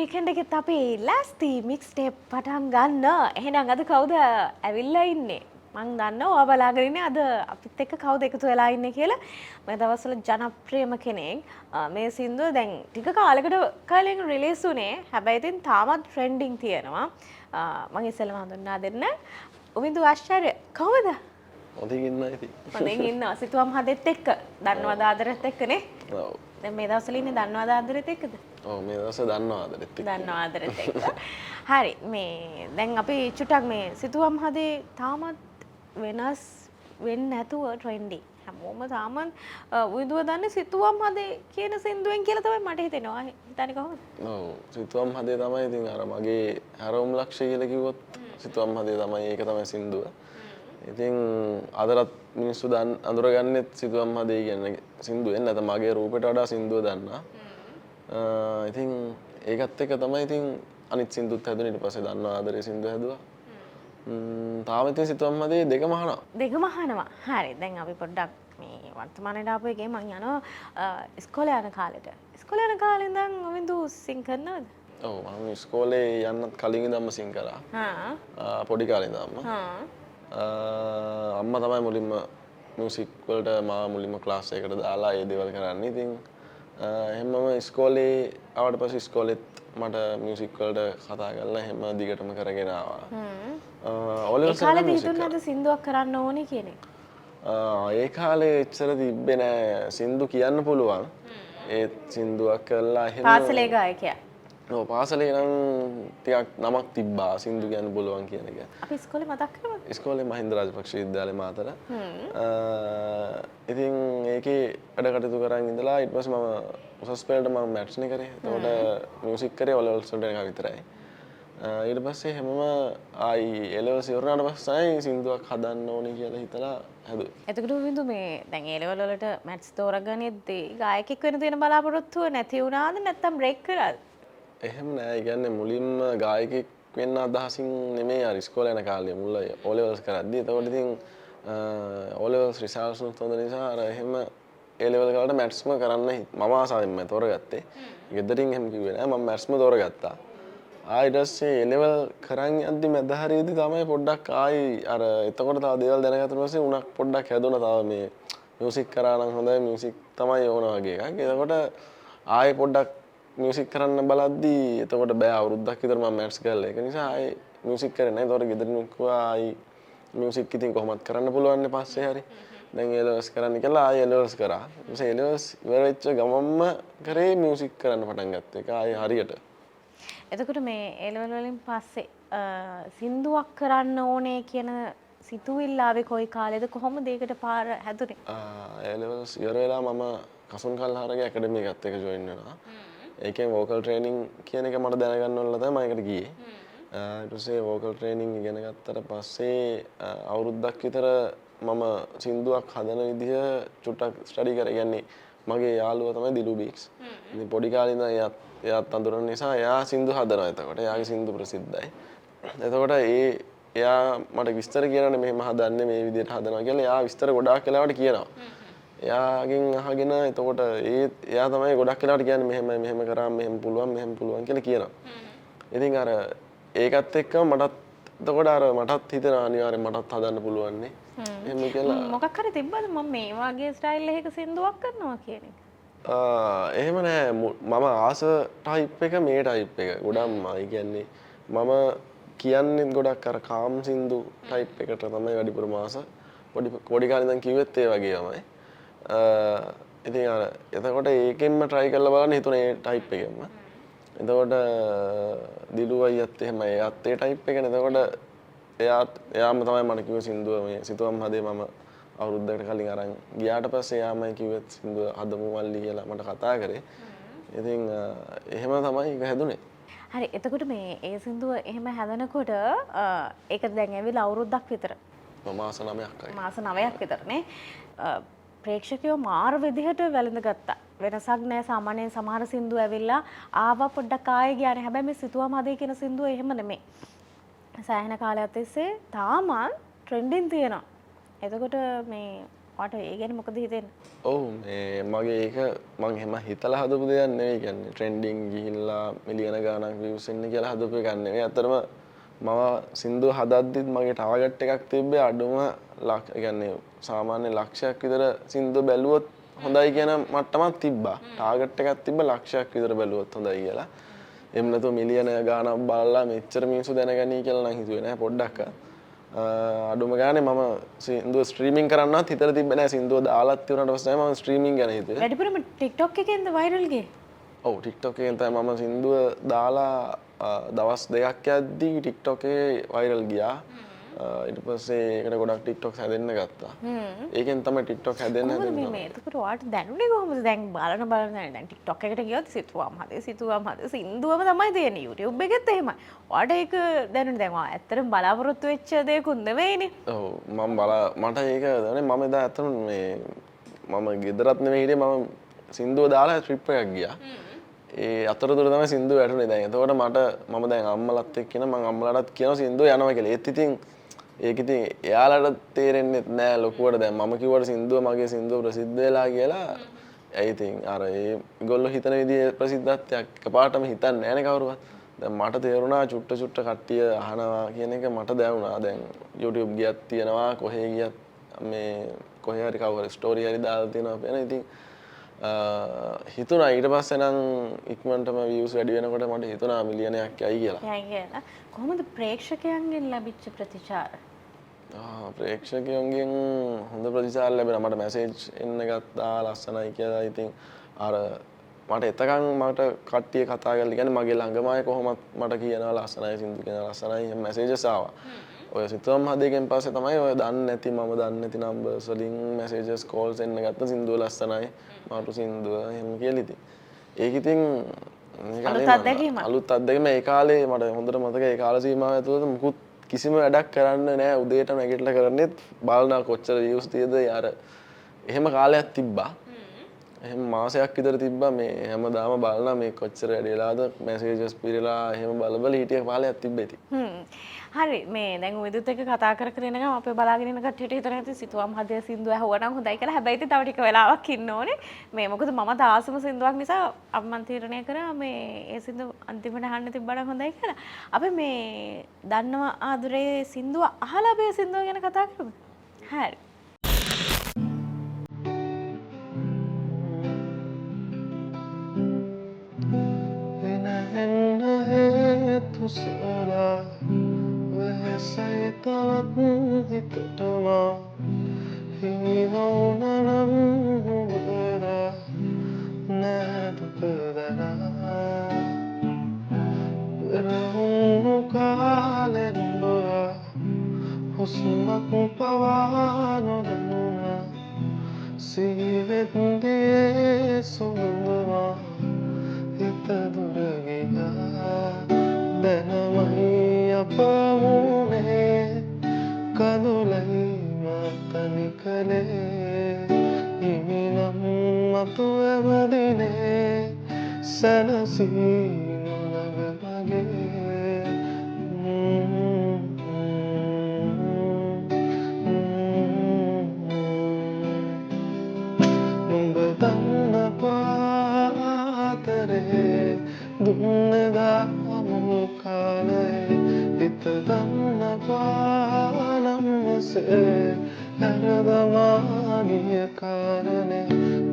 Weekend එකෙත් අපි ලෑස්ති මික්ස් ටේප් පටන් ගන්න. එහෙනම් අද කවුද ඇවිල්ලා ඉන්නේ? මං දන්නවා ඔයා බලාගෙන ඉන්නේ අද අපිත් එක්ක කවුද එකතු වෙලා ඉන්නේ කියලා. මේ දවස්වල ජනප්‍රියම කෙනෙක්. මේ සින්දුව දැන් ටික කාලයකට කලින් රිලීස් වුණේ. හැබැයි ඉතින් තාමත් ට්‍රෙන්ඩින් තියෙනවා. මං ඉස්සෙල්ලාම හඳුන්වා දෙන්න. උමින්දු ආශ්චර්ය කවුද? හොඳින් ඉන්නා ඉතින්. හොඳින් ඉන්නවා. සිතුවම් හදෙත් එක්ක. දන්නවද ආදරෙත් එක්කනේ? ඔව්. දැන් මේ දවස්වල ඉන්නේ දන්නවද ආදරෙත් එක්කද? ඔව් මේ දවස්වල දන්නවා ආදරෙත් එක්ක. දන්නවා ආදරෙත් එක්ක. හරි මේ දැන් අපි චුට්ටක් මේ සිතුවම් හදේ තාමත් වෙනස් වෙන්නේ නැතුව ට්‍රෙන්ඩි. හැමෝම තාමත් උවිදුව දන්නේ සිතුවම් හදේ කියන සින්දුවෙන් කියලා තමයි මට හිතෙනවා. හිතන්නේ කොහොමද? ඔව් සිතුවම් හදේ තමයි ඉතින් අර මගේ හැරවුම් ලක්ෂය කියලා කිව්වොත් සිතුවම් හදේ තමයි ඒක තමයි සින්දුව. ඉතින් අදටත් මිනිස්සු අඳුරගන්නෙත් සිතුවම් හදේ කියන සින්දුවෙන්. නැත්නම් මගේ රූපයට වඩා සින්දුව දන්නා. ඉතින් ඒකත් එක්ක තමයි ඉතින් අනිත් සින්දුත් හැදුනේ. ඊට පස්සේ දන්නවා ආදරේ සින්දුව හැදුවා. තාම ඉතින් සිතුවම් හදේ දෙකම අහනවා. දෙකම අහනවා. හරි. දැන් අපි පොඩ්ඩක් මේ වර්තමානයේ ආපු එකේ මං යනවා ඉස්කෝලේ යන කාලෙට. ඉස්කෝලේ යන කාලේ ඉඳන් ඔවින්දු සිං කරනවද? ඔව් මම ඉස්කෝලේ යන්නත් කලින් ඉඳන්ම සිං කරා. පොඩි කාලේ ඉඳන්ම. අම්මා තමයි මුලින්ම මියුසික් වලට මාව මුලින්ම ක්ලාස් එකකට දාලා ඒ දේවල් කරන්නේ. ඉතින් එහෙමම ඉස්කෝලේ ආවට පස්සේ ඉස්කෝලෙත් මට මියුසික් වලට කතා කරලා එහෙම දිගටම කරගෙන ආවා. ඒ කාලේ හිතුණාද සින්දුවක් කරන්න ඕනේ කියන එක? ඒ කාලේ එච්චර තිබ්බේ නෑ. සින්දු කියන්න පුළුවන්. ඒත් සින්දුවක් කරලා එහෙම පාසලේ ගායකයා. ඔව් පාසලේ නම් ටිකක් නමක් තිබ්බා සින්දු කියන්න පුළුවන් කියන එක. අපි ඉස්කෝලේ මතක් කරමු. ඉස්කෝලේ මහින්ද රාජපක්ෂ විද්‍යාලේ මාතර. ඉතින් ඒකේ වැඩ කටයුතු කරන් ඉඳලා ඊට පස්සේ මම උසස් පෙළට මම මැට්ස් නේ කරේ. එතකොට මියුසික් කරේ ඔය ලෙවල්ස් වලට එක විතරයි. ඊට පස්සේ හැමම ආයි එලෙවල්ස් ඉවරනාට පස්සේ සින්දුවක් හදන්න ඕනේ කියලා හිතලා හැදුවා. එතකොට විඳු මේ දැන් ඒ ලෙවල් වලට මැට්ස් තෝරගනිද්දී ගායකෙක් වෙන තියෙන බලාපොරොත්තුව නැති වුණාද නැත්නම් බ්‍රේක් කරාද? එහෙම නෑ. ඒ කියන්නේ මුලින්ම ගායකෙක් වෙන්න අදහසින් නෙමෙයි අර ඉස්කෝලේ යන කාලේ මුල O levels කරද්දී. එතකොට ඉතින් O levels රිසල්ට්ස් උත් හොඳ නිසා අර එහෙම A level වලට මැට්ස්ම කරන්න මම ආසාවෙන්ම තෝරගත්තේ. ගෙදරින් එහෙම කිව්වේ නෑ. මම මැට්ස්ම තෝරගත්තා. ඊට පස්සේ A level කරන් යද්දි මැද හරියේදී තමයි පොඩ්ඩක් ආයි අර එතකොට තව දේවල් දැනගත්ත පස්සේ උණක් පොඩ්ඩක් හැදුණා. තව මේ මියුසික් කරා නම් හොඳයි මියුසික් තමයි ඕන වගේ එකක්. එතකොට ආයි පොඩ්ඩක් මියුසික් කරන්න බලද්දී එතකොට බෑ අවුරුද්දක් විතර මම මැට්ස් කරලා ඒක නිසා ආයි මියුසික් කරේ නැහැ. ඒතකොට ගෙදරින් කිව්වා ආයි මියුසික් ඉතින් කොහොමත් කරන්න පුළුවන් නේ පස්සේ හරි. දැන් A levels කරන්න කියලා ආයි A levels කරා. ඊපස්සේ A levels ඉවර වෙච්ච ගමන්ම කරේ මියුසික් කරන්න පටන් ගත්තා. ඒක ආයි හරියට. එතකොට මේ A level වලින් පස්සේ සින්දුවක් කරන්න ඕනේ කියන සිතුවිල්ල ආවේ කොයි කාලේද කොහොමද ඒකට පාර හැදුනේ? A levels ඉවර වෙලා මම කසුන් කල්හාරගේ ඇකඩමි එකත් එක ජොයින් වෙනවා. ඒකෙන් වෝකල් ට්‍රේනින් කියන එක මට දැනගන්න ඕනලා තමයි මම ඒකට ගියේ. ඊට පස්සේ වෝකල් ට්‍රේනින් ඉගෙන ගත්තට පස්සේ අවුරුද්දක් විතර මම සින්දුවක් හදන විදිහ චුට්ටක් ස්ටඩි කරා. කියන්නේ මගේ යාළුවා තමයි දිලු බීක්ස්. ඉතින් පොඩි කාලේ ඉඳන් එයාත් අඳුරන නිසා එයා සින්දු හදනවා. එතකොට එයාගේ සින්දු ප්‍රසිද්ධයි. එතකොට එයා මට විස්තර කියනවානේ මෙහෙම හදන්නේ මේ විදිහට හදනවා කියලා. එයා විස්තර ගොඩාක් වෙලාවට කියනවා. එයාගෙන් අහගෙන එතකොට එයා තමයි ගොඩක් වෙලාවට කියන්නේ මෙහෙම කරාම මෙහෙම පුළුවන් කියලා කියනවා. ඉතින් අර ඒකත් එක්ක මටත් එතකොට අර මටත් හිතෙනවා අනිවාර්යෙන් මටත් හදන්න පුළුවන් නේ. එහෙම කියලා මොකක් හරි තිබ්බද මම මේ වගේ ස්ටයිල් එකක සින්දුවක් කරනවා කියන එක? එහෙම නෑ. මම ආස ටයිප් එක මේ ටයිප් එක. ගොඩක්ම ඒ කියන්නේ මම කියන්නේ ගොඩක් අර කාම් සින්දු ටයිප් එකට තමයි වැඩිපුර මාස. පොඩි කාලේ ඉඳන් කිව්වෙත් ඒ වගේ තමයි. ඉතින් අර එතකොට ඒකෙන්ම try කරලා බලන්න හිතුනේ ඒ type එකෙන්ම. එතකොට දිලු අයියත් එහෙම එයාත් ඒ type එකනේ. එතකොට එයාම තමයි මට කිව්වේ සින්දුව මේ සිතුවම් හදේ මම අවුරුද්දකට කලින් අරන් ගියාට පස්සේ එයාමයි කිව්වේ සින්දුව හදමු මල්ලි කියලා මට කතා කරේ. ඉතින් එහෙම තමයි ඒක හැදුනේ. හරි. එතකොට මේ ඒ සින්දුව එහෙම හැදෙනකොට ඒක දැන් ඇවිල්ලා අවුරුද්දක් විතර. මාස 9ක් මාස 9ක් විතරනේ. ප්‍රේක්ෂකයෝ මාර විදිහට වැළඳ ගත්තා. වෙනසක් නෑ. සාමාන්‍යයෙන් සමහර සින්දු ඇවිල්ලා ආවා පොඩ්ඩක් ආයෙ ගියානේ. හැබැයි මේ සිතුවම් හදේ කියන සින්දුව එහෙම නෙමෙයි. සෑහෙන කාලයක් තිස්සේ තාම ට්‍රෙන්ඩින් තියෙනවා. එතකොට මේ ඔයාට ඒ ගැන මොකද හිතෙන්නේ? ඔව් මේ මගේ ඒක මං එහෙම හිතලා හදපු දෙයක් නෙවෙයි කියන්නේ ට්‍රෙන්ඩින් ගිහිල්ලා මිලියන ගාණක් views එන්න කියලා හදපු එකක් නෙවෙයි. අතරම මම සින්දුව හදද්දිත් මගේ ටාගට් එකක් තිබ්බේ අඩුම කියන්නේ සාමාන්‍ය ලක්ෂයක් විතර සින්දුව බැලුවොත් හොඳයි කියන මට්ටමක් තිබ්බා. ටාගට් එකක් තිබ්බ ලක්ෂයක් විතර බැලුවොත් හොඳයි කියලා. එහෙම නැතුව මිලියන ගාණක් බලලා මෙච්චර මිනිස්සු දැනගනී කියලා නම් හිතුවේ නෑ පොඩ්ඩක්වත්. අඩුම ගානේ මම සින්දුව ස්ට්‍රීමින් කරන්නවත් හිතලා තිබ්බේ නෑ. සින්දුව දාලත් ඉවරනට පස්සේ මම ස්ට්‍රීමින් ගැන හිතුවේ. වැඩිපුරම TikTok එකෙන්ද වයිරල් ගියේ? ඔව් TikTok එකෙන් තමයි මම සින්දුව දාලා දවස් දෙකක් යද්දී TikTok එකේ වයිරල් ගියා. ඊට පස්සේ ඒකට ගොඩක් TikToks හැදෙන්න ගත්තා. ඒකෙන් තමයි TikTok හැදෙන්න හැදෙන්නේ. මේ එතකොට ඔයාට දැනුනේ කොහොමද? දැන් බලන දැන් TikTok එකට ගියොත් සිතුවම් හදේ සින්දුවම තමයි තියෙන්නේ. YouTube එකෙත් එහෙමයි. ඔයාට ඒක දැනුනේ දැන් ඔයා ඇත්තටම බලාපොරොත්තු වෙච්ච දෙයක්ුත් නෙවෙයිනේ. ඔව් මට ඒක දැනුනේ මම එදා ඇත්තටම මේ මම ගෙදරත් නෙවෙයි හිටියේ මම සින්දුව දාලා ට්‍රිප් එකක් ගියා. ඒ අතරතුර තමයි සින්දුව වැටුනේ දැන්. එතකොට මම දැන් අම්මලත් එක්ක ඉන්න මම අම්මලාටත් කියනවා සින්දුව යනවා කියලා. ඒත් ඉතින් ඒක ඉතින් එයාලට තේරෙන්නේ නැහැ ලොකුවට දැන් මම කිව්වට සින්දුව මගේ සින්දුව ප්‍රසිද්ධ වෙලා කියලා. ඒ ඉතින් අර ඒගොල්ලෝ හිතන විදිහේ ප්‍රසිද්ධත්වයක් එකපාරටම හිතන්නේ නැහැ නේ කවුරුවත්. දැන් මට තේරුණා චුට්ට කට්ටිය අහනවා කියන එක මට දැනුණා. දැන් YouTube ගියත් තියනවා කොහේ ගියත් මේ කොහේ හරි කවුරු ස්ටෝරි හරි දාලා තියෙනවා වෙන ඉතින් හිතුණා ඊට පස්සේ නම් ඉක්මනටම views වැඩි වෙනකොට මට හිතුණා මිලියනයක් යයි කියලා. යයි කියලා. කොහොමද ප්‍රේක්ෂකයන්ගෙන් ලැබිච්ච ප්‍රතිචාර? ප්‍රේක්ෂකයන්ගෙන් හොඳ ප්‍රතිචාර ලැබෙනවා. මට මැසේජ් එන්න ගත්තා ලස්සනයි කියලා. ඉතින් අර මට එතකන් මට කට්ටිය කතා කරලා කියන්නේ මගේ ළඟම අය කොහොමත් මට කියනවා ලස්සනයි සින්දු කියනවා ලස්සනයි එහෙම මැසේජස් ආවා. ඔය සිතුවම් හදේකෙන් පස්සේ තමයි ඔය දන්නේ නැති නම්බර්ස් වලින් මැසේජස් කෝල්ස් එන්න ගත්ත සින්දුව ලස්සනයි මාටු සින්දුව එහෙම කියලා ඉතින්. ඒක ඉතින් අලුත් අත්දැකීම ඒ කාලේ මට හොඳට මතකයි ඒ කාල සීමාව ඇතුළත මුකුත් කිසිම වැඩක් කරන්න නෑ උදේට නැගිටලා කරන්නේත් බලනවා කොච්චර views තියද අර එහෙම කාලයක් තිබ්බා. එහෙම මාසයක් විතර තිබ්බා මේ හැමදාම බලනවා මේ කොච්චර වැඩි වෙලාද මැසේජස් පිරලා එහෙම බල හිටිය කාලයක් තිබ්බේ ඉතින්. හරි මේ දැන් විදුත් එක්ක කතා කර ඉන්න ගමන් අපේ බලාගෙන ඉන්න කට්ටියට හිතන ඇති සිතුවම් හදේ සින්දුව ඇහුවනම් හොඳයි කියලා. හැබැයි ඉතින් තව ටික වෙලාවක් ඉන්න ඕනේ. මේ මොකද මම තාසම සින්දුවක් නිසා මම තීරණය කරා මේ ඒ සින්දුව අන්තිමට අහන්න තිබ්බනම් හොඳයි කියලා. අපි මේ දන්නවා ආදුරේ සින්දුව අහලා අපි සින්දුව ගැන කතා කරමු. හරි. තුසලා වෙහසයි තවත් හිතටමා හිමිවුනනම් මුබර නැදුකදනා පෙරහුණු කාලෙන්බ හුස්මක් පවා නොදනුනා සීවෙත්දියේ සුඳවා හිත දුරගියා දැනමයි අපමුණේ කඳුලයි මතනි කළේ හිමිනම් මතු ඇමදිනේ සැනසී නොනග මගේ නුඹ දන්න පාතරේ දුන්නදා කාලේ හිත දන්න පානම් මෙසේ හැරදමාගිය කාරණේ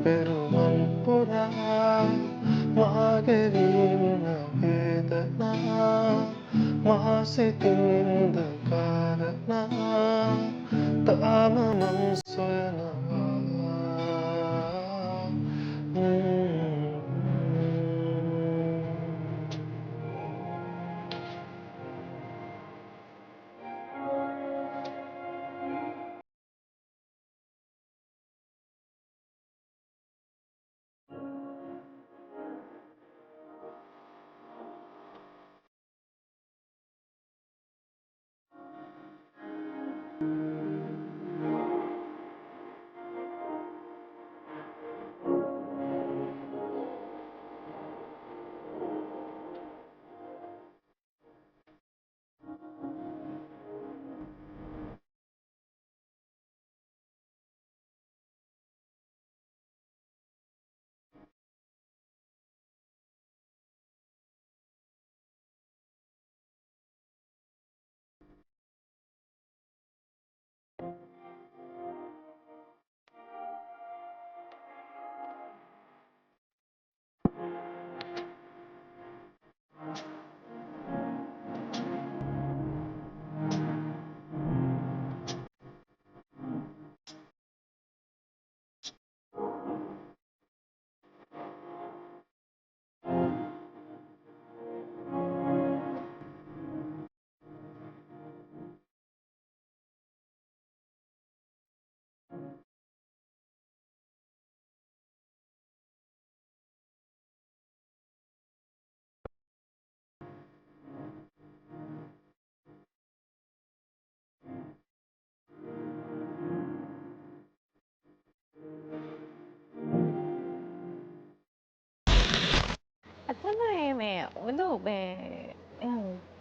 පෙරුමන් පුරා මාගෙවින්න වේදනා මාසිතින්ද කාරණා තාම මං සොයනවා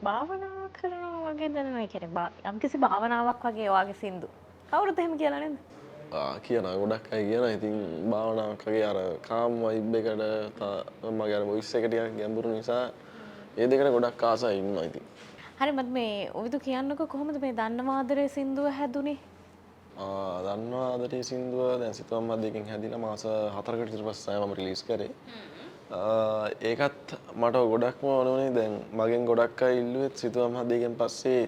භාවනා කරනවා වගේ දැනෙනවා. ඒ කියන්නේ යම්කිසි භාවනාවක් වගේ ඔයාගේ සින්දු. කවුරුත් එහෙම කියලා නේද? කියන ගොඩක් අය කියන ඉතින් භාවනාවක් වගේ අර කාම් වයිබ් එකට මගේ අර වොයිස් එක ටිකක් ගැඹුරු නිසා ඒ දෙකට ගොඩක් ආසයි ඉන්නවා ඉතින්. හරි මත් මේ ඔවිදු කියන්නකෝ කොහොමද මේ දන්නවාදරේ සින්දුව හැදුනේ? දන්නවා ආදරේ සින්දුව දැන් සිතුවම් මැදකින් හැදිලා මාස 4කට විතර පස්සේ මම රිලීස් කරේ. ඒකත් මට ගොඩක්ම ඕන වුණේ දැන් මගෙන් ගොඩක් අය ඉල්ලුවෙත් සිතුවම් මැදකින් පස්සේ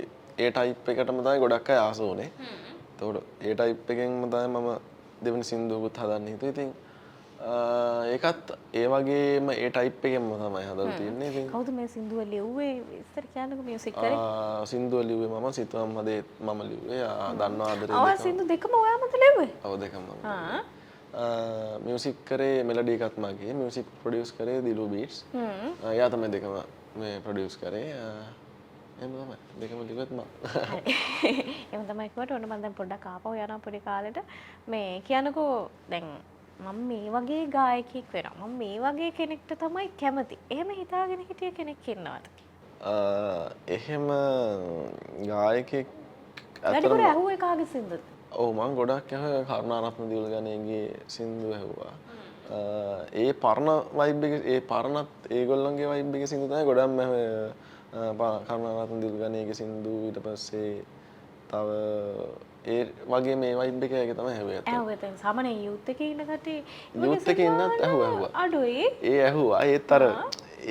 ඒ ටයිප් එකටම තමයි ගොඩක් අය ආස වුණේ. එතකොට ඒ ටයිප් එකෙන්ම තමයි මම දෙවෙනි සින්දුවකුත් හදන්න හිතුවේ. ඉතින් ඒකත් ඒ වගේම ඒ ටයිප් එකෙන්ම තමයි හදලා තියෙන්නේ. ඉතින් කවුද මේ සින්දුව ලිව්වේ? ඉස්සර කියන්නකෝ මියුසික් කරේ. සින්දුව ලිව්වේ මම සිතුවම් මැදේ මම ලිව්වේ. දන්නවා ආදරේ ආ සින්දු දෙකම ඔයාමද ලිව්වේ? ඔව් දෙකම මම. මියුසික් කරේ මෙලඩි එකත් මගේ. මියුසික් ප්‍රොඩියුස් කරේ දිලු බීට්ස්. එයා තමයි දෙකම මේ ප්‍රොඩියුස් කරේ. එහෙම තමයි. දෙකම ලිව්වෙත් මම. එහෙම තමයි කිව්වට ඔන්න මම දැන් පොඩ්ඩක් ආපහු යනවා පොඩි කාලෙට. මේ කියන්නකෝ දැන් මම මේ වගේ ගායකයෙක් වෙනවා. මම මේ වගේ කෙනෙක්ට තමයි කැමති. එහෙම හිතාගෙන හිටිය කෙනෙක් ඉන්නවද? එහෙම ගායකයෙක් වැඩිපුර ඇහුවේ කාගේ සින්දුද? ඔව් මම ගොඩක් ඇහුවා කරුණාරත්න දියුල්ගනේගේ සින්දු ඇහුවා. ඒ පරණ වයිබ් එක ඒ පරණත් ඒගොල්ලන්ගේ වයිබ් එකේ සින්දු තමයි ගොඩක්ම ඇහුවේ. කරුණාරත්න දියුල්ගනේගේ සින්දු ඊට පස්සේ තව ඒ වගේ මේ වයිබ් එකේ තමයි ඇහුවේ. ඇහුවේ දැන් සාමාන්‍ය යූත් එකේ ඉන්න කට්ටිය යූත් එකේ ඉන්නත් ඇහුවා. අඩුයි. ඒ ඇහුවා. ඒත් අර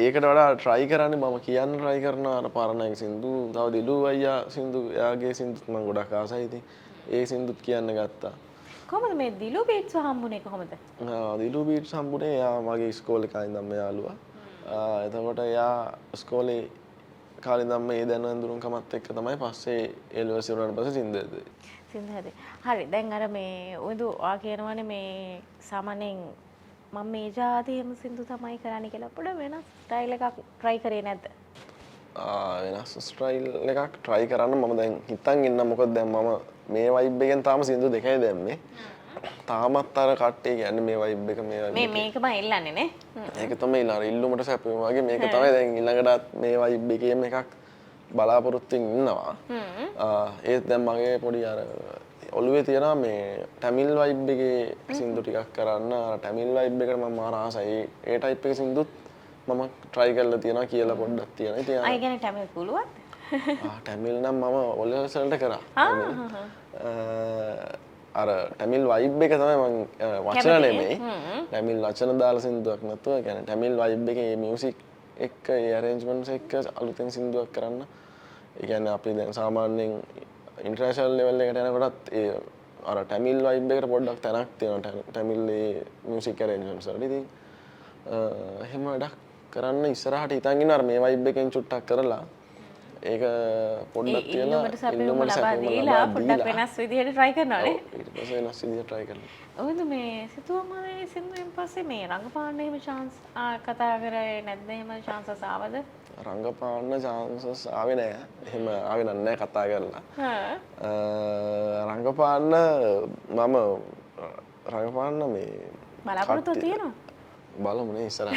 ඒකට වඩා try කරන්නේ මම කියන්න try කරන අර පරණයි සින්දු තව දිලු අයියා සින්දු එයාගේ සින්දුත් මම ගොඩක් ආසයි. ඉතින් ඒ සින්දුත් කියන්න ගත්තා. කොහමද මේ දිලු බීට්ස් හම්බුනේ කොහමද? දිලු බීට්ස් හම්බුනේ එයා මගේ ඉස්කෝලේ කාලේ ඉඳන්ම යාළුවා. එතකොට එයා ඉස්කෝලේ කාලේ ඉඳන්ම ඒ දැනුම් දුරුකමත් එක්ක තමයි පස්සේ ඒ ලෙවල් ඉවරනට පස්සේ සින්දු හැදුවේ. සින්දු හැදේ. හරි දැන් අර මේ ඔයදු ඔයා කියනවානේ මේ සාමාන්‍යයෙන් මම මේ ජාති එහෙම සින්දු තමයි කරන්නේ කියලා පොඩ වෙනස් ස්ටයිල් එකක් try කරේ නැද්ද? වෙනස් ස්ටයිල් එකක් try කරන්න මම දැන් හිතන් ඉන්න මොකද දැන් මම මේ vibe එකෙන් තාම සින්දු දෙකයි දැම්මේ. තාමත් අර කට්ටිය කියන්නේ මේ vibe එක මේ vibe එක. මේකම ඉල්ලන්නේ නේ. ඒක තමයි ඊළඟ ඉල්ලුමට සැපෙම වගේ මේක තමයි දැන් ඊළඟටත් මේ vibe එකේම එකක් බලාපොරොත්තු ඉන්නවා. ඒත් දැන් මගේ පොඩි අර ඔළුවේ තියෙනවා මේ ටැමිල් වයිබ් එකේ සින්දු ටිකක් කරන්න. අර ටැමිල් වයිබ් එකට මම මාර ආසයි. ඒ ටයිප් එකේ සින්දුත් මම try කරලා තියෙනවා කියලා පොඩ්ඩක් තියෙනවා. ඉතින් අය කියන්නේ ටැමිල් පුළුවන්? ටැමිල් නම් මම ඔලෙවල්ස් වලට කරා. අර ටැමිල් වයිබ් එක තමයි මම වචන නෙමෙයි. ටැමිල් වචන දාලා සින්දුවක් නැතුව ඒ කියන්නේ ටැමිල් වයිබ් එකේ මියුසික් එක්ක ඒ අරේන්ජ්මන්ට්ස් එක්ක අලුතෙන් සින්දුවක් කරන්න. ඒ කියන්නේ අපි දැන් සාමාන්‍යයෙන් ඉන්ටර්නැෂනල් ලෙවල් එකට යනකොටත් ඒ අර ටැමිල් වයිබ් එකට පොඩ්ඩක් තැනක් තියෙනවා ටැමිල් ඒ මියුසික් අරේන්ජ්මන්ට්ස් වලට. ඉතින් එහෙම වැඩක් කරන්න ඉස්සරහට හිතන් ඉන්නවා අර මේ වයිබ් එකෙන් චුට්ටක් කරලා ඒක පොඩ්ඩක් තියලා ඉල්ලුමට සැප දීලා පොඩ්ඩක් වෙනස් විදිහට try කරනවානේ. ඊට පස්සේ වෙනස් විදිහට try කරනවා. ඔයද මේ සිතුවම් මනේ සින්දුවෙන් පස්සේ මේ රංගපාන්න එහෙම chance කතා කරේ නැද්ද? එහෙම chances ආවද? රංගපාන්න chances ආවේ නෑ. එහෙම ආවේ නෑ කතා කරලා. රංගපාන්න මම රංගපාන්න මේ බලාපොරොත්තු තියෙනවා. බලමු නේ ඉස්සරහ.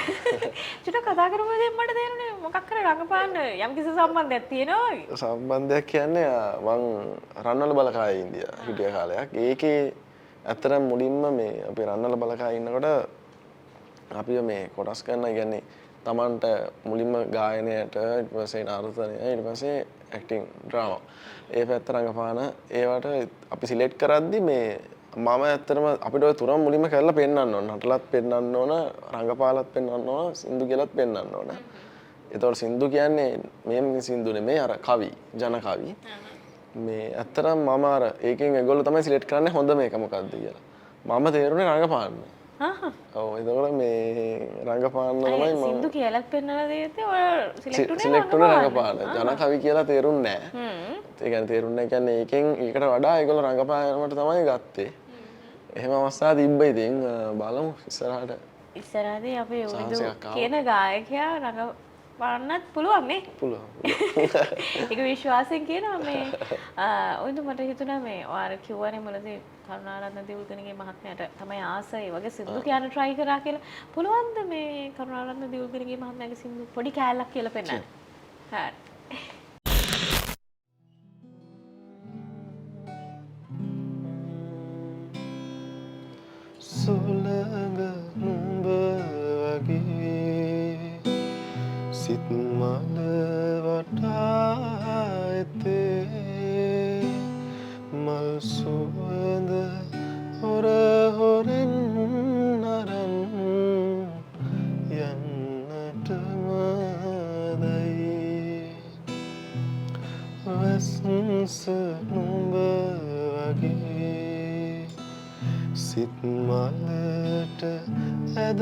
චුට්ටක් කතා කරමුද මට තේරුනේ මොකක් කරේ රංගපාන්න යම්කිසි සම්බන්ධයක් තියෙනවා වගේ. සම්බන්ධයක් කියන්නේ මං රන්නල බලකායේ ඉන්දියා හිටිය කාලයක්. ඒකේ ඇත්තටම මුලින්ම මේ අපි රන්නල බලකායේ ඉන්නකොට අපි මේ කොටස් ගන්න කියන්නේ Tamanට මුලින්ම ගායනයට ඊට පස්සේ නර්තනය ඊට පස්සේ ඇක්ටිං ඩ්‍රාමා ඒ පැත්ත රංගපාන ඒවට අපි සිලෙක්ට් කරද්දි මේ මම ඇත්තටම අපිට ඔය තුනම මුලින්ම කරලා පෙන්නන්න ඕන. නටලත් පෙන්නන්න ඕන, රංගපාලත් පෙන්නන්න ඕන, සින්දු කියලාත් පෙන්නන්න ඕන. ඒතකොට සින්දු කියන්නේ මේ සින්දු නෙමෙයි අර කවි, ජන කවි. මේ ඇත්තටම මම අර ඒකෙන් ඒගොල්ලෝ තමයි සිලෙක්ට් කරන්නේ හොඳ මේක මොකක්ද කියලා. මම තේරුනේ රංගපාන්න. ඔව් ඒතකොට මේ රංගපාන්න තමයි මම සින්දු කියලාත් පෙන්නලා දෙද්දී ඔය සිලෙක්ට් උනේ රංගපාන්න. ජන කවි කියලා තේරුන්නේ නැහැ. ඒ කියන්නේ තේරුන්නේ කියන්නේ ඒකෙන් ඒකට වඩා ඒගොල්ලෝ රංගපාන්නට තමයි ගත්තේ. එහෙම අවස්ථා තිබ්බ ඉතින් බලමු ඉස්සරහට. ඉස්සරහදී අපි උදු කියන ගායකයා රඟපාන්නත් පුළුවන් නේ? පුළුවන්. ඒක විශ්වාසයෙන් කියනවා මේ උදු මට හිතුණා මේ ඔයාලා කිව්වනේ මුලදී කරුණාරත්න දියුල්ගනගේ මහත්මයාට තමයි ආසයි වගේ සින්දු කියන්න try කරා කියලා. පුළුවන්ද මේ කරුණාරත්න දියුල්ගනගේ මහත්මයාගේ සින්දු පොඩි කෑල්ලක් කියලා පෙන්නන්න? හරි. සුළඟ නුඹ වගේ සිත් මල වටා ඇතේ මල් සුවඳ හොර හොරෙන් අරන් යන්නටම දයි වැස්ස නුඹ වගේ සිත් මලට ඇද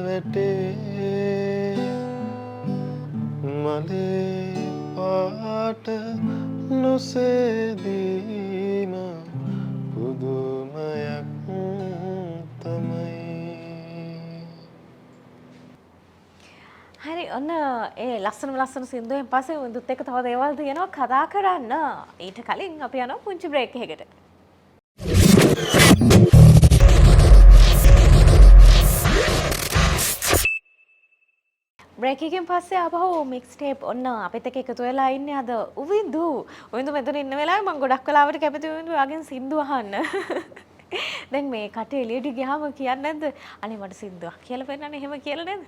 වැටේ මලේ පාට නොසේදීම පුදුමයක් තමයි. හරි ඔන්න ඒ ලස්සන සින්දුවෙන් පස්සේ උන්දුත් එක්ක තව දේවල් තියෙනවා කතා කරන්න. ඊට කලින් අපි යනවා පුංචි බ්‍රේක් එකකට. බ්‍රේක් එකෙන් පස්සේ ආපහු මික්ස් ටේප් ඔන්න අපිත් එක්ක එකතු වෙලා ඉන්නේ අද උවින්දු. උවින්දු මෙතන ඉන්න වෙලාවේ මම ගොඩක් වෙලාවට කැමති උවින්දු යාගෙන් සින්දු අහන්න. දැන් මේ කටේ එළියට ගියාම කියන්නේ නැද්ද? අනේ මට සින්දුවක් කියලා පෙන්නන්න එහෙම කියලා නේද?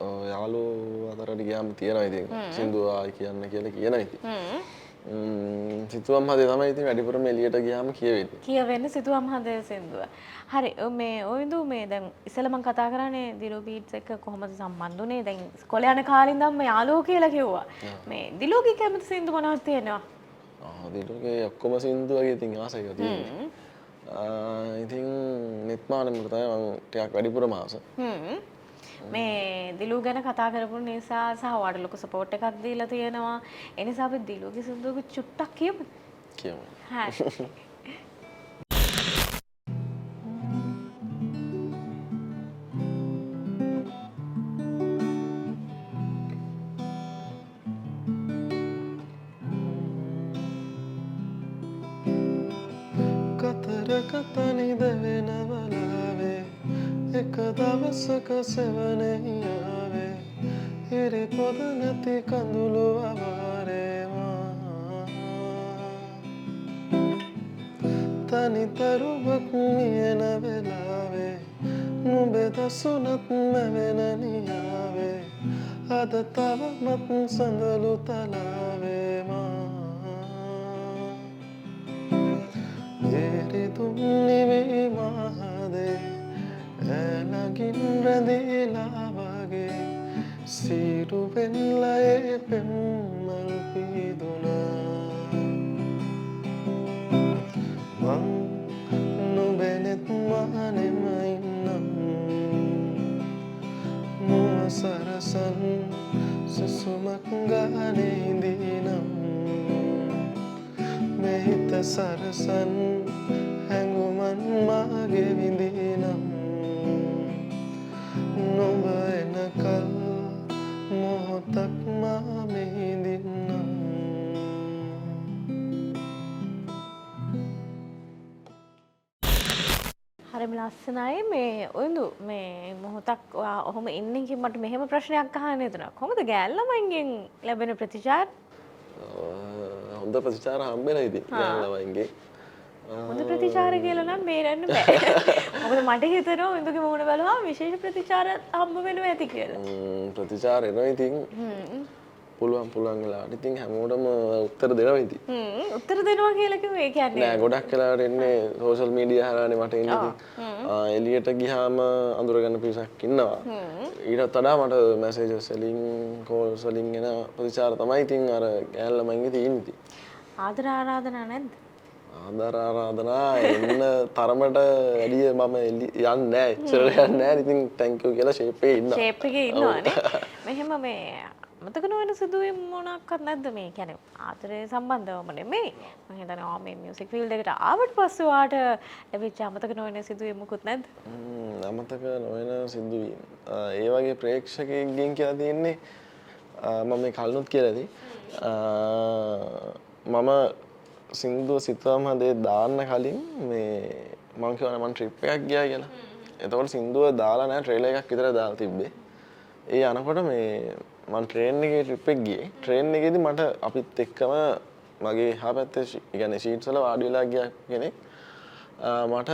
ඔව් යාළුවෝ අතරට ගියාම තියෙනවා ඉතින් සින්දු ආයි කියන්න කියලා කියනවා ඉතින්. සිතුවම් හදේ තමයි ඉතින් වැඩිපුරම එළියට ගියාම කියවෙන්නේ. කියවෙන්නේ සිතුවම් හදේ සින්දුව. හරි මේ ඔවින්දු මේ දැන් ඉස්සෙල්ලා මම කතා කරන්නේ දිලු බීට්ස් එක්ක කොහොමද සම්බන්ධ වුනේ? දැන් ඉස්කෝලේ යන කාලේ ඉඳන් මේ යාළුවෝ කියලා කිව්වා. මේ දිලුගේ කැමති සින්දු මොනවද තියෙනවා? දිලුගේ ඔක්කොම සින්දු වගේ ඉතින් ආසයි තියෙන්නේ. ඉතින් නිත්මානෙම තමයි මම ටිකක් වැඩිපුරම ආස. මේ දිලු ගැන කතා කරපු නිසා සහ ඔයාලට ලොකු සපෝට් එකක් දීලා තියෙනවා. ඒ නිසා අපි දිලුගේ සින්දුවක චුට්ටක් කියමු. කියමු. හරි. කතරක තනිද වෙනවලාවේ එක දවසක සෙවණෙහි ආවේ හිරි පොද නැති කඳුළු අවාරේවා තනි තරුවක් මියන වෙලාවේ නුඹේ දසුනත් මැවෙන නියාවේ අද තවමත් සඳලු තලාවේවා එරිදුම් නිවී මහදේ ඇලගින් රැඳීලා වගේ සීරු වෙල්ලයේ පෙම්මල් පිදුනා මං නුඹෙනෙත් මානෙම ඉන්නම් මුව සරසන් සුසුමක් ගානේ ඉඳිනම් මෙහිත සරසන් හැඟුමන් මාගේ විඳිනම් නොඹ එනකල් මොහොතක් මා මෙහිඳින්නම් හරිම ලස්සනයි මේ ඔයඳු මේ මොහොතක් ඔයා ඔහොම ඉන්නේ කිව්ව මට මෙහෙම ප්‍රශ්නයක් අහන්න හිතුණා. කොහොමද ගෑල්ලමෙන්ගෙන් ලැබෙන ප්‍රතිචාර? හොඳ ප්‍රතිචාර හම්බෙලා ඉතින් ගෑල්ලමෙන්ගේ. හොඳ ප්‍රතිචාර කියලා නම් බේරන්න බෑ. මොකද මට හිතෙනවා ඔයඳුගේ මොන බලුවා විශේෂ ප්‍රතිචාර හම්බ වෙනවා ඇති කියලා. ප්‍රතිචාර එනවා ඉතින්. පුළුවන් වෙලාවට ඉතින් හැමෝටම උත්තර දෙනවා ඉතින්. උත්තර දෙනවා කියලා කිව්වේ ඒ කියන්නේ නෑ ගොඩක් වෙලාවට එන්නේ සෝෂල් මීඩියා හරහානේ මට එන්නේ ඉතින්. එළියට ගියාම අඳුරගන්න පිරිසක් ඉන්නවා. ඊටත් වඩා මට මැසේජස් වලින් කෝල්ස් වලින් එන ප්‍රතිචාර තමයි ඉතින් අර ගෑල්ලමන්ගේ තියෙන්නේ ඉතින්. ආදර ආරාධනා නැද්ද? ආදර ආරාධනා එන්න තරමට වැඩි මම යන්නේ නෑ එච්චර යන්නේ නෑ ඉතින් thank you කියලා ෂේප් එකේ ඉන්නවා. ෂේප් එකේ ඉන්නවනේ. මෙහෙම මේ මතක නොවන සිදුවීම් මොනක්වත් නැද්ද මේ කියන්නේ ආදරේ සම්බන්ධවම නෙමෙයි මම හිතනවා මේ මියුසික් ෆීල්ඩ් එකට ආවට පස්සේ ඔයාට ලැබිච්ච අමතක නොවන සිදුවීම් මොකුත් නැද්ද? අමතක නොවන සිදුවීම් ඒ වගේ ප්‍රේක්ෂකයෙක්ගෙන් කියලා තියෙන්නේ මම මේ කලිනුත් කියලාදී මම සින්දුව සිතුවම් හදේ දාන්න කලින් මේ මම කියවනේ මම ට්‍රිප් එකක් ගියා කියලා. එතකොට සින්දුව දාලා නැහැ ට්‍රේලර් එකක් විතර දාලා තිබ්බේ. ඒ යනකොට මේ මම ට්‍රේන් එකේ ට්‍රිප් එක ගියේ. ට්‍රේන් එකේදී මට අපිත් එක්කම මගේ එහා පැත්තේ කියන්නේ සීට්ස් වල වාඩි වෙලා ගියා කෙනෙක් මට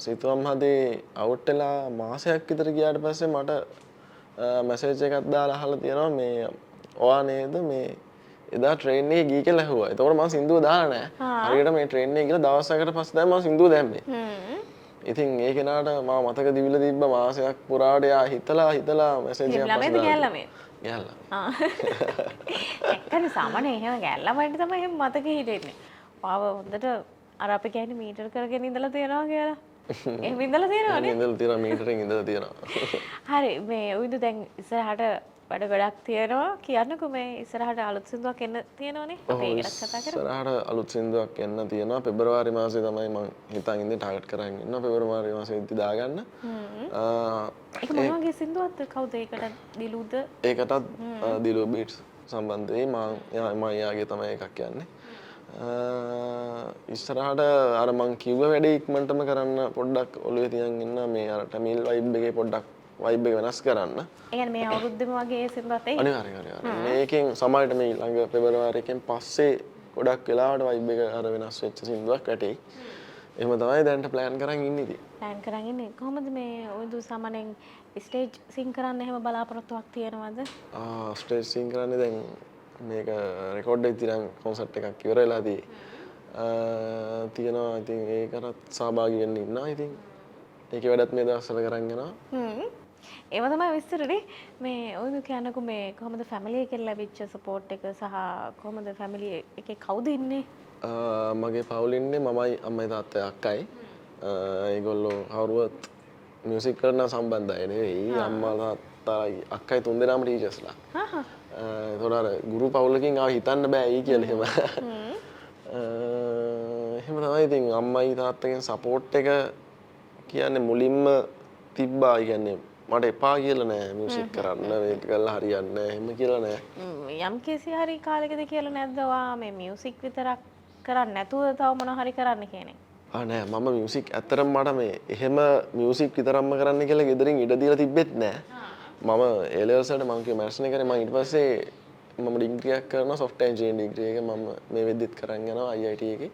සිතුවම් හදේ අවුට් වෙලා මාසයක් විතර ගියාට පස්සේ මට මැසේජ් එකක් දාලා අහලා තියෙනවා මේ ඔයා නේද මේ එදා ට්‍රේන් එකේ ගිය කියලා ඇහුවා. එතකොට මම සින්දුව දාලා නැහැ. හරියට මේ ට්‍රේන් එකේ ගිහලා දවසකට පස්සේ තමයි මම සින්දුව දැම්මේ. ඉතින් ඒ කෙනාට මම මතක දිවිල තිබ්බ මාසයක් පුරාට යා හිතලා මැසේජ් එකක් ළමයිද ගෑල්ලමයි? ගෑල්ලා. එක්කනේ සාමාන්‍ය එහෙම ගෑල්ලමයින්ට තමයි එහෙම මතකෙ හිටින්නේ. පාව හොඳට අර අපි කියන්නේ මීටර් කරගෙන ඉඳලා තියනවා කියලා. එහෙම ඉඳලා තියනවා නේ? ඉඳලා තියනවා මීටරෙන් ඉඳලා තියනවා. හරි මේ උයිදු දැන් ඉස්සරහට වැඩ ගොඩක් තියෙනවා කියන්නකෝ මේ ඉස්සරහට අලුත් සින්දුවක් එන්න තියෙනවනේ අපි ඒක කතා කරමු. ඉස්සරහට අලුත් සින්දුවක් එන්න තියෙනවා පෙබරවාරි මාසේ තමයි මම හිතන් ඉන්නේ ටාගට් කරගෙන ඉන්නවා පෙබරවාරි මාසේ ඉදි දාගන්න. ඒක මොන වගේ සින්දුවක්ද කවුද ඒකට දිලුද? ඒකටත් දිලු බීට්ස් සම්බන්ධයි මම යාගේ තමයි එකක් කියන්නේ. ඉස්සරහට අර මං කිව්ව වැඩේ ඉක්මනටම කරන්න පොඩ්ඩක් ඔළුවේ තියන් ඉන්න මේ අර ටැමිල් වයිබ් එකේ පොඩ්ඩක් වයිබ් එක වෙනස් කරන්න. ඒ කියන්නේ මේ අවුරුද්දෙම වගේ සින්දුවක් එයි. අනිවාර්යයෙන්. මේකෙන් සමහරට මේ ළඟ පෙබරවාරි එකෙන් පස්සේ ගොඩක් වෙලාවට වයිබ් එක අර වෙනස් වෙච්ච සින්දුවක් වැටෙයි. එහෙම තමයි දැන්ට ප්ලෑන් කරන් ඉන්නේ ඉතින්. ප්ලෑන් කරන් ඉන්නේ. කොහොමද මේ ඔයදු සාමාන්‍යයෙන් ස්ටේජ් සින් කරන්න එහෙම බලාපොරොත්තුවක් තියෙනවද? ස්ටේජ් සින් කරන්නේ දැන් මේක රෙකෝඩ් එකක් තියන් කොන්සර්ට් එකක් ඉවර වෙලා තියෙනවා. ඉතින් ඒකටත් සහභාගී වෙන්න ඉන්නවා. ඉතින් ඒකේ වැඩත් මේ දවස්වල කරන් යනවා. ඒව තමයි විස්තරනේ. මේ ඔයදු කියන්නකෝ මේ කොහොමද ෆැමිලි එකෙන් ලැබිච්ච සපෝට් එක සහ කොහොමද ෆැමිලි එකේ කවුද ඉන්නේ? මගේ පවුල ඉන්නේ මමයි අම්මයි තාත්තයි අක්කයි. ඒගොල්ලෝ කවුරුවත් මියුසික් කරන සම්බන්ධයි නෙවෙයි. අම්මා තාත්තයි අක්කයි තුන්දෙනාම ටීචර්ස්ලා. ඒතකොට අර ගුරු පවුලකින් ආව හිතන්න බෑ ඊ කියලා එහෙම. එහෙම තමයි ඉතින් අම්මයි තාත්තගෙන් සපෝට් එක කියන්නේ මුලින්ම තිබ්බා. කියන්නේ මට එපා කියලා නෑ මියුසික් කරන්න මේක කළා හරියන්නේ නෑ එහෙම කියලා නෑ. යම් කිසි හරි කාලෙකද කියලා නැද්ද ඔයා මේ මියුසික් විතරක් කරන්නේ නැතුව තව මොනවා හරි කරන්න කියන්නේ? නෑ මම මියුසික් ඇත්තටම මට මේ එහෙම මියුසික් විතරක්ම කරන්න කියලා ගෙදරින් ඉඩ දීලා තිබ්බෙත් නෑ. මම A levels වලට මම කිව්ව මැත්ස් නේ කරේ. මම ඊට පස්සේ මම ඩිග්‍රී එකක් කරනවා software engineering ඩිග්‍රී එක මම මේ වෙද්දිත් කරන් යනවා IIT එකේ.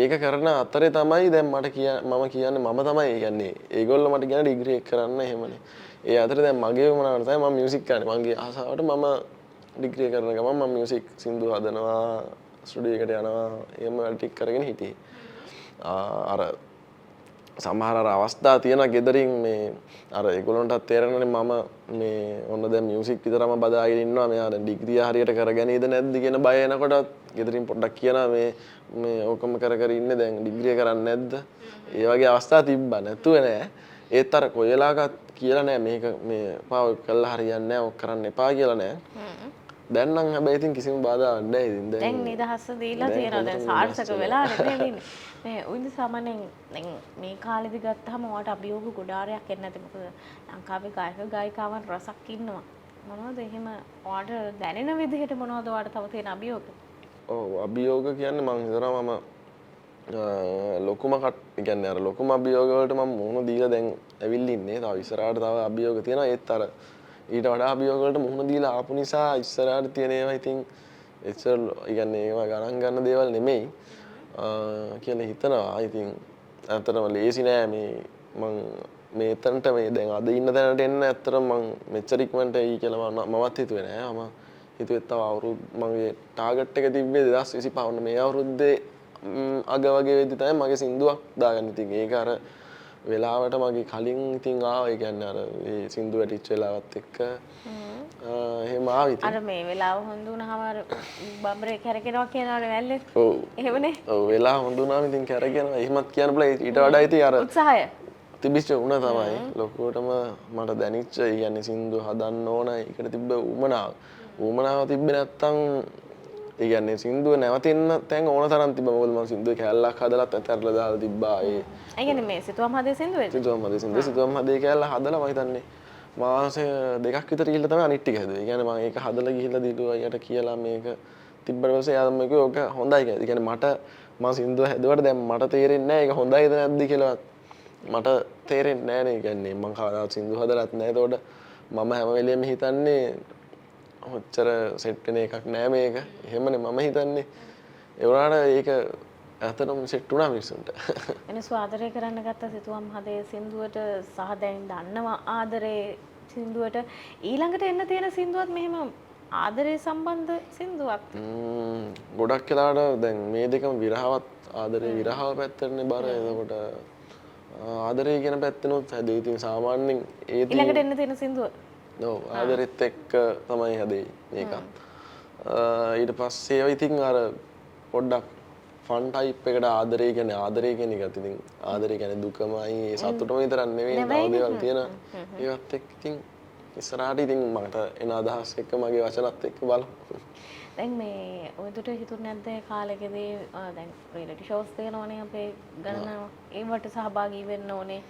ඒක කරන අතරේ තමයි දැන් මට මම කියන්නේ මම තමයි කියන්නේ ඒගොල්ලෝ මට කියන ඩිග්‍රී එක කරන්න එහෙමනේ. ඒ අතරේ දැන් මගේ වුණාට තමයි මම මියුසික් කරන්නේ. මගේ ආසාවට මම ඩිග්‍රී කරන ගමන් මම මියුසික් සින්දු හදනවා ස්ටුඩියෝ එකට යනවා එහෙම වැඩ ටික කරගෙන හිටියේ. අර සමහර අර අවස්ථා තියෙනවා ගෙදරින් මේ අර ඒගොල්ලන්ටත් තේරෙනනේ මම මේ ඔන්න දැන් මියුසික් විතරම බදාගෙන ඉන්නවා මෙයා දැන් ඩිග්‍රිය හරියට කරගනීද නැද්ද කියන බය එනකොටත් ගෙදරින් පොඩ්ඩක් කියනවා මේ ඕකම කර ඉන්නේ දැන් ඩිග්‍රිය කරන්නේ නැද්ද? ඒ වගේ අවස්ථා තිබ්බා නැතුව නෑ. ඒත් අර කොයි වෙලාවකත් කියලා නෑ මේක මේ පාව කළා හරියන්නේ නෑ ඕක කරන්න එපා කියලා නෑ. දැන් නම් හැබැයි ඉතින් කිසිම බාධාවක් නැහැ ඉතින් දැන් නිදහස දීලා තියෙනවා දැන් සාර්ථක වෙලා නේද මේ උන්ද සාමාන්‍යයෙන් දැන් මේ කාලෙදි ගත්තාම ඔයාලට අභියෝග ගොඩාරයක් එන්නේ නැති මොකද ලංකාවේ ගායක ගායිකාවන් රසක් ඉන්නවා මොනවද එහෙම ඔයාලට දැනෙන විදිහට මොනවද ඔයාලට තව තියෙන අභියෝග? ඔව් අභියෝග කියන්නේ මම හිතනවා මම ලොකුම කියන්නේ අර ලොකුම අභියෝග වලට මම මුහුණ දීලා දැන් ඇවිල්ලා ඉන්නේ. තව ඉස්සරහට තව අභියෝග තියෙනවා. ඒත් අර ඊට වඩා අභියෝග වලට මුහුණ දීලා ආපු නිසා ඉස්සරහට තියෙන ඒවා ඉතින් එච්චර කියන්නේ ඒවා ගණන් ගන්න දේවල් නෙමෙයි කියලා හිතනවා. ඉතින් ඇත්තටම ලේසි නෑ මේ මං මේතනට මේ දැන් අද ඉන්න තැනට එන්න ඇත්තටම මං මෙච්චර ඉක්මනට එයි කියලා මමත් හිතුවේ නෑ. මම හිතුවේ තව අවුරුදු මගේ ටාගට් එක තිබ්බේ 2025 මේ අවුරුද්දේ අග වගේ වෙද්දි තමයි මගේ සින්දුවක් දාගන්න. ඉතින් ඒක අර වෙලාවට මගේ කලින් ඉතින් ආවා. ඒ කියන්නේ අර මේ සින්දු වැටිච්ච වෙලාවත් එක්ක එහෙම ආවා ඉතින්. අර මේ වෙලාව හොඳ වුණාම අර බම්බරේ කැරකෙනවා කියනවනේ වැල්ලේ. ඔව්. එහෙමනේ. ඔව් වෙලාව හොඳ වුණාම ඉතින් කැරකෙනවා. එහෙමත් කියන්න බෑ. ඊට වඩා ඉතින් අර උත්සාහය තිබිච්ච උණ තමයි ලොකුවටම මට දැනිච්ච. ඒ කියන්නේ සින්දු හදන්න ඕන ඒකට තිබ්බ උමනාව. උමනාව තිබ්බේ නැත්තම් ඒ කියන්නේ සින්දුව නැවතින්න තැන් ඕන තරම් තිබ්බා. මොකද මම සින්දුවේ කැලලක් හදලත් ඇතරලා දාලා තිබ්බා. ඒ කියන්නේ මේ සිතුවම් හදේ සින්දුවේ සිතුවම් හදේ කැලල හදලා මම හිතන්නේ මාස දෙකක් විතර ගිහිල්ලා තමයි අනිත් ටික හැදුවේ. ඒ කියන්නේ මම ඒක හදලා ගිහිල්ලා දීලා අයියට කියලා මේක තිබ්බට පස්සේ එයා තමයි කිව්වේ ඕක හොඳයි කියලා. ඒ කියන්නේ මට මම සින්දුව හැදුවට දැන් මට තේරෙන්නේ නැහැ ඒක හොඳයිද නැද්ද කියලා. මට තේරෙන්නේ නැහැ නේ. ඒ කියන්නේ මම කවදාවත් සින්දුව හදලත් නැහැ. ඒතකොට මම හැම වෙලෙම හිතන්නේ ඔච්චර සෙට් වෙන එකක් නෑ මේක. එහෙමනේ මම හිතන්නේ. ඒ වුණාට ඒක ඇත්තටම සෙට් වුණා මිනිස්සුන්ට. මිනිස්සු ආදරය කරන්න ගත්ත සිතුවම් හදේ සින්දුවට සහ දැන් දන්නවා ආදරේ සින්දුවට ඊළඟට එන්න තියෙන සින්දුවත් මෙහෙම ආදරේ සම්බන්ධ සින්දුවක්. ගොඩක් වෙලාවට දැන් මේ දෙකම විරහවත් ආදරේ විරහව පැත්තටනේ බර. එතකොට ආදරේ කියන පැත්තනොත් හැදේ. ඉතින් සාමාන්‍යයෙන් ඒ ඊළඟට එන්න තියෙන සින්දුව. ඔව් ආදරෙත් එක්ක තමයි හැදේ මේකත්. ඊට පස්සේ ඒවා ඉතින් අර පොඩ්ඩක් ෆන් ටයිප් එකට ආදරේ කියන්නේ ආදරේ කියන එකත් ඉතින් ආදරේ කියන්නේ දුකමයි සතුටම විතරක් නෙවෙයි තව දේවල් තියෙන ඒවත් එක්ක ඉතින් ඉස්සරහට ඉතින් මට එන අදහස් එක්ක මගේ වචනත් එක්ක බලමු. දැන් මේ ඔයදුට හිතුනේ නැද්ද කාලෙකදී දැන් රියැලිටි ෂෝස් තියෙනවනේ අපේ ගණනාව ඒවට සහභාගී වෙන්න ඕනේ.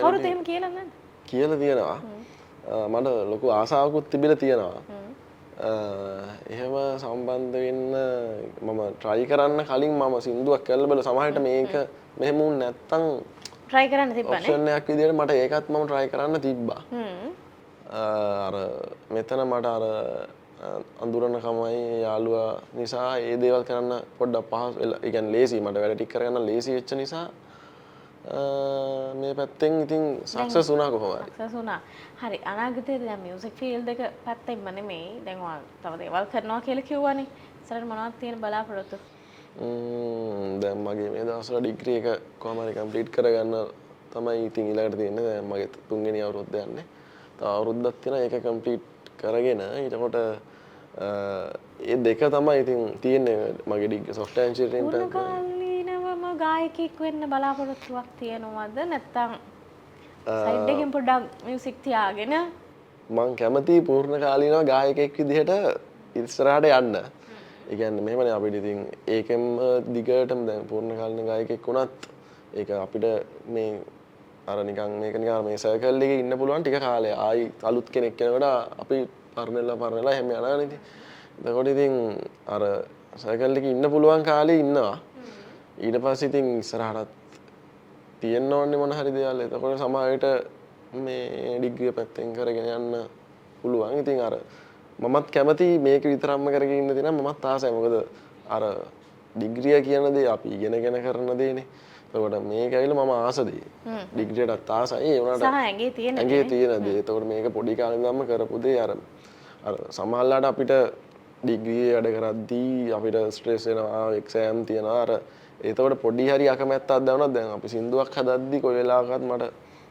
කවුරුත් එහෙම කියලා නැද්ද? කියලා තියෙනවා. මට ලොකු ආසාවකුත් තිබිලා තියෙනවා. එහෙම සම්බන්ධ වෙන්න මම try කරන්න කලින් මම සින්දුවක් කරලා බලලා සමහරවිට මේක මෙහෙම වුණ නැත්තම් try කරන්න තිබ්බනේ. ඔප්ෂන් එකක් විදියට මට ඒකත් මම try කරන්න තිබ්බා. අර මෙතන මට අර අඳුරනකමයි යාළුවා නිසා ඒ දේවල් කරන්න පොඩ්ඩක් පහසු වෙලා ඒ කියන්නේ ලේසි මට වැඩ ටික කරගන්න ලේසි වෙච්ච නිසා මේ පැත්තෙන් ඉතින් සක්සස් වුණා කොහොම හරි. සක්සස් වුණා. හරි අනාගතයේ දැන් මියුසික් ෆීල්ඩ් එක පැත්තෙන්ම නෙමෙයි. දැන් ඔයා තව දේවල් කරනවා කියලා කිව්වනේ. ඉස්සරහට මොනවද තියෙන බලාපොරොත්තු? දැන් මගේ මේ දවස්වල ඩිග්‍රී එක කොහොම හරි කම්ප්ලීට් කරගන්න තමයි ඉතින් ඊළඟට තියෙන්නේ. දැන් මගේ තුන්වෙනි අවුරුද්ද යන්නේ. තව අවුරුද්දක් තියෙනවා ඒක කම්ප්ලීට් කරගෙන ඊටකොට ඒ දෙක තමයි ඉතින් තියෙන්නේ මගේ ඩිග්‍රී සොෆ්ට්වෙයාර් ඉන්ජිනියරින් පැත්තේ. ගායකයෙක් වෙන්න බලාපොරොත්තුවක් තියෙනවද නැත්නම් සයිඩ් එකෙන් පොඩ්ඩක් මියුසික් තියාගෙන මං කැමති පූර්ණ කාලීනව ගායකයෙක් විදිහට ඉස්සරහට යන්න. ඒ කියන්නේ මෙහෙමනේ අපිට ඉතින් ඒකෙම දිගටම දැන් පූර්ණ කාලීන ගායකයෙක් වුණත් ඒක අපිට මේ අර නිකන් මේක නිකන් මේ සර්කල් එකේ ඉන්න පුළුවන් ටික කාලයක්. ආයි අලුත් කෙනෙක් කෙනකොට අපි පරණලා හැම යනවානේ ඉතින්. එතකොට ඉතින් අර සර්කල් එකේ ඉන්න පුළුවන් කාලේ ඉන්නවා. ඊට පස්සේ ඉතින් ඉස්සරහටත් තියෙන්න ඕනේ මොන හරි දේවල්. එතකොට සමහර විට මේ ඩිග්‍රිය පැත්තෙන් කරගෙන යන්න පුළුවන්. ඉතින් අර මමත් කැමති මේක විතරක්ම කරගෙන ඉන්න දේ නම් මමත් ආසයි. මොකද අර ඩිග්‍රිය කියන දේ අපි ඉගෙනගෙන කරන දේනේ. එතකොට මේක ඇවිල්ලා මම ආස දේ. ඩිග්‍රියටත් ආසයි. ඒ වුණාට සහ ඇඟේ තියෙන දේ. එතකොට මේක පොඩි කාලේ ඉඳන්ම කරපු දේ අර සමහරලාට අපිට ඩිග්‍රී වැඩ කරද්දී අපිට ස්ට්‍රෙස් වෙනවා, එක්සෑම් තියෙනවා. අර එතකොට පොඩි හරි අකමැත්තක් දැනුණා. දැන් අපි සින්දුවක් හදද්දී කොයි වෙලාවකත්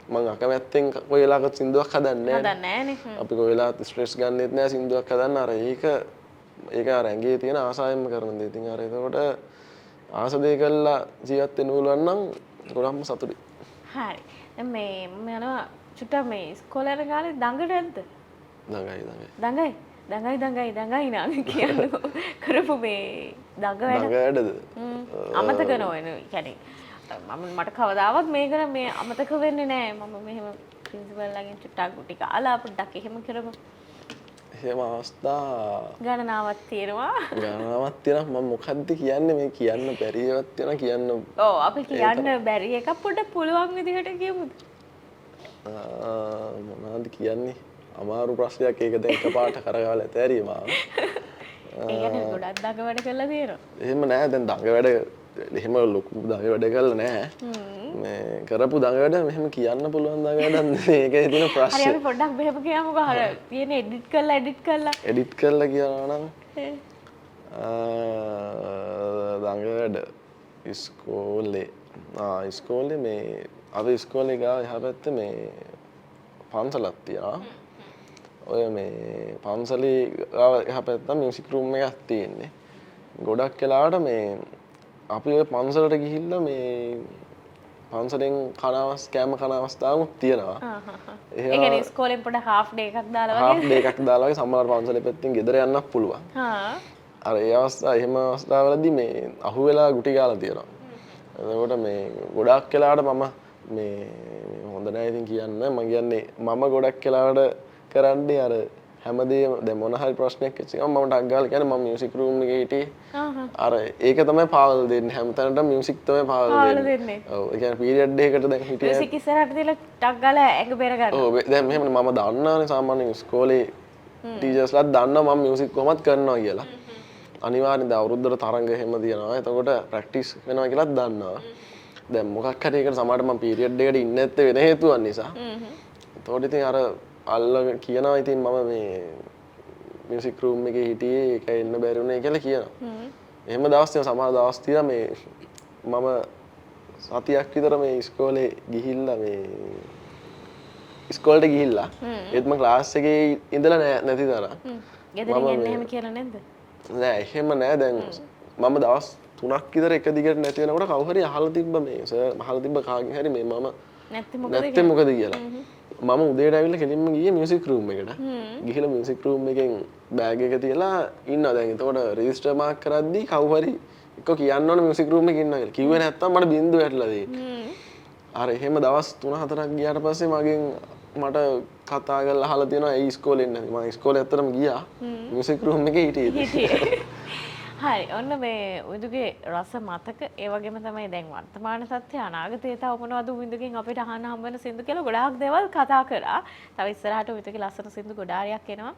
මම අකමැත්තෙන් කොයි වෙලාවකත් සින්දුවක් හදන්නේ නැහැ. අපි කොයි වෙලාවත් ස්ට්‍රෙස් ගන්නෙත් නැහැ සින්දුවක් හදන්න. අර ඒක අර ඇඟේ තියෙන ආසාවෙන්ම කරන දේ. ඉතින් අර එතකොට ආස දේ කළා ජීවත් වෙන්න පුළුවන් නම් ගොඩක්ම සතුටුයි. හරි. දැන් මේ මම යනවා චුට්ටක් මේ ඉස්කෝලේ යන කාලේ දඟට නැද්ද? දඟයි නාම කියන්නකෝ. කරපු මේ දඟ වැඩද? අමතක නොවෙන. يعني මට කවදාවත් මේක මේ අමතක වෙන්නේ නැහැ. මම මෙහෙම ප්‍රින්සිපල් ලාගෙන් චුට්ටක් ගුටි කාලා පොඩ්ඩක් එහෙම කරමු. එහෙම අවස්ථා ගණනාවක් තියෙනවා. මම මොකද්ද කියන්නේ මේ කියන්න බැරි ඒවාත් තියෙනවා කියන්න. ඔව් අපි කියන්න බැරි එකක් පොඩ්ඩක් පුළුවන් විදිහට කියමුද? මොනවද කියන්නේ? අමාරු ප්‍රශ්නයක් ඒක දැන් එකපාරට කරගාලා ඇතෑරිය මාව. ඒ කියන්නේ ගොඩක් දඟ වැඩ කරලා තියෙනවා. එහෙම නෑ දැන් දඟ වැඩ එහෙම ලොකු දඟ වැඩ කරලා නෑ. මේ කරපු දඟ වැඩ මෙහෙම කියන්න පුළුවන් දඟ වැඩක් නෙවෙයි. ඒකේ තියෙන ප්‍රශ්නේ. හරි අපි පොඩ්ඩක් මෙහෙම කියමුකෝ. අර තියෙන එඩිට් කරලා කියනවා නම් දඟ වැඩ ඉස්කෝලේ මේ අපි ඉස්කෝලේ ගාව එහා පැත්තේ මේ පන්සලක් තියෙනවා. ඔය මේ පන්සලේ ගාව එහා පැත්තේ මියුසික් රූම් එකක් තියෙන්නේ. ගොඩක් වෙලාවට මේ අපි ඔය පන්සලට ගිහිල්ලා මේ පන්සලෙන් කෑම කන අවස්ථාවක් තියෙනවා. ඒ කියන්නේ ඉස්කෝලෙන් පොඩ half day එකක් දාලා වගේ සමහර පන්සලේ පැත්තෙන් ගෙදර යන්නත් පුළුවන්. අර ඒ එහෙම අවස්ථාවලදී මේ අහුවෙලා ගුටි ගාලා තියෙනවා. එතකොට මේ ගොඩක් වෙලාවට මම මේ හොඳ නැහැ ඉතින් කියන්න මම කියන්නේ මම ගොඩක් වෙලාවට කරන්නේ අර හැමදේම දැන් මොන හරි ප්‍රශ්නයක් ඇච්චිකම මම ටක් ගාලා කියන්නේ මම මියුසික් රූම් එකේ හිටියේ අර ඒක තමයි පාවල් දෙන්නේ හැමතැනටම මියුසික් තමයි පාවල් දෙන්නේ ඔව් ඒ කියන්නේ පීරියඩ් එකකට දැන් හිටියේ මියුසික් ඉස්සරහට තියලා ටක් ගාලා ඇඟ බෙර ගන්න ඔව් දැන් මෙහෙමනේ මම දන්නවනේ සාමාන්‍යයෙන් ඉස්කෝලේ ටීචර්ස්ලාත් දන්නවා මම මියුසික් කොහොමද කරනවා කියලා අනිවාර්යෙන් දැන් අවුරුද්දට තරඟ එහෙම තියනවා. එතකොට ප්‍රැක්ටිස් වෙනවා කියලාත් දන්නවා. දැන් මොකක් හරි එකට සමහරට මම පීරියඩ් එකට ඉන්නේ නැත්තේ වෙන හේතුවක් නිසා. එතකොට ඉතින් අර අල්ලගෙන කියනවා ඉතින් මම මේ මියුසික් රූම් එකේ හිටියේ ඒක එන්න බැරි වුණේ කියලා කියනවා. එහෙම දවස් තියෙනවා සමහර දවස් තියෙනවා මේ මම සතියක් විතර මේ ඉස්කෝලේ ගිහිල්ලා මේ ඉස්කෝලේට ගිහිල්ලා ඒත් මම ක්ලාස් එකේ ඉඳලා නැති තරම්. ගෙදරින් එන්න එහෙම කියලා නැද්ද? නෑ එහෙම නෑ දැන් මම දවස් 3ක් විතර එක දිගට නැති වෙනකොට කවුරු හරි අහලා තිබ්බ මේ සර් අහලා තිබ්බ කාගෙන් හරි මේ මම නැත්තේ මොකද කියලා. මම උදේට ඇවිල්ලා කෙලින්ම ගියේ මියුසික් රූම් එකට. ගිහලා මියුසික් රූම් එකෙන් බෑග් එක තියලා ඉන්නවා. දැන් එතකොට රෙජිස්ටර් මාක් කරද්දි කවුරු හරි එක්ක කියන්න ඕනේ මියුසික් රූම් එකේ ඉන්නවා කියලා. කිව්වේ නැත්තම් මට බින්දුව වැටලා තියෙන්නේ. අර එහෙම දවස් 3-4ක් ගියාට පස්සේ මගෙන් මට කතා කරලා අහලා තියෙනවා ඒ ඉස්කෝලේ ඉන්න. මම ඉස්කෝලේ ඇත්තටම ගියා. මියුසික් රූම් එකේ හිටියේ. හරි ඔන්න මේ උඳුගේ රස මතක ඒ වගේම තමයි දැන් වර්තමාන තත්ත්වය අනාගතයේ තව මොනවද උඳුගෙන් අපිට අහන්න හම්බ වෙන සින්දු කියලා ගොඩාක් දේවල් කතා කරා. තව ඉස්සරහට උඳුගේ ලස්සන සින්දු ගොඩාරියක් එනවා.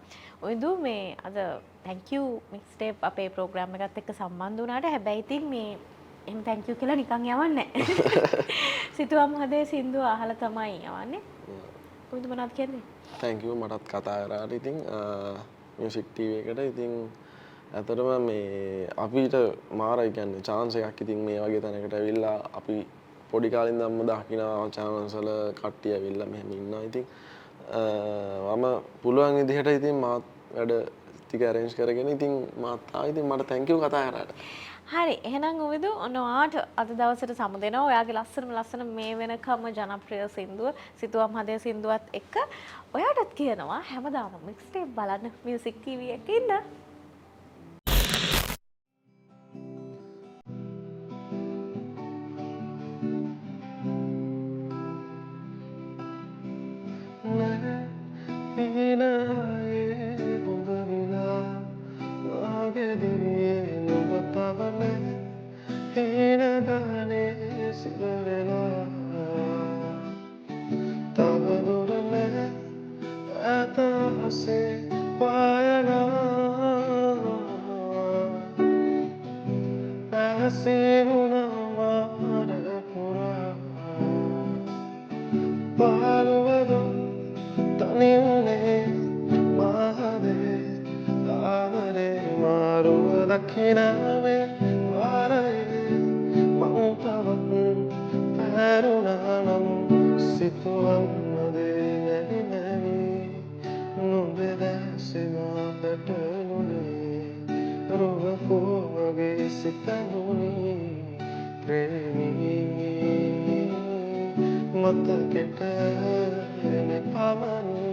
උඳු මේ අද thank you mixtape අපේ ප්‍රෝග්‍රෑම් එකත් එක්ක සම්බන්ධ වුණාට හැබැයි ඉතින් මේ එහෙම thank you කියලා නිකන් යවන්නේ නැහැ. සිතුවම් හදේ සින්දු අහලා තමයි යවන්නේ. උඳු මොනවද කියන්නේ? thank you මටත් කතා කරාට ඉතින් මියුසික් ටීවී එකට ඉතින් ඇතරම මේ අපිට මාරයි කියන්නේ chance එකක් ඉතින් මේ වගේ තැනකට ඇවිල්ලා අපි පොඩි කාලේ ඉඳන්ම දකිනවා channels වල කට්ටිය ඇවිල්ලා මෙහෙම ඉන්නවා ඉතින් මම පුළුවන් විදිහට ඉතින් මාත් වැඩ ටික arrange කරගෙන ඉතින් මාත් ඉතින් මට thank you කතා කරාට. හරි එහෙනම් උවිදු ඔයාට අද දවසට සමු දෙනවා ඔයාගේ ලස්සන මේ වෙනකම ජනප්‍රිය සින්දුව සිතුවම් හදේ සින්දුවත් එක්ක ඔයාටත් කියනවා හැමදාම mixtape බලන්න music tv එකේ ඉන්න. මතකෙට එන පමණි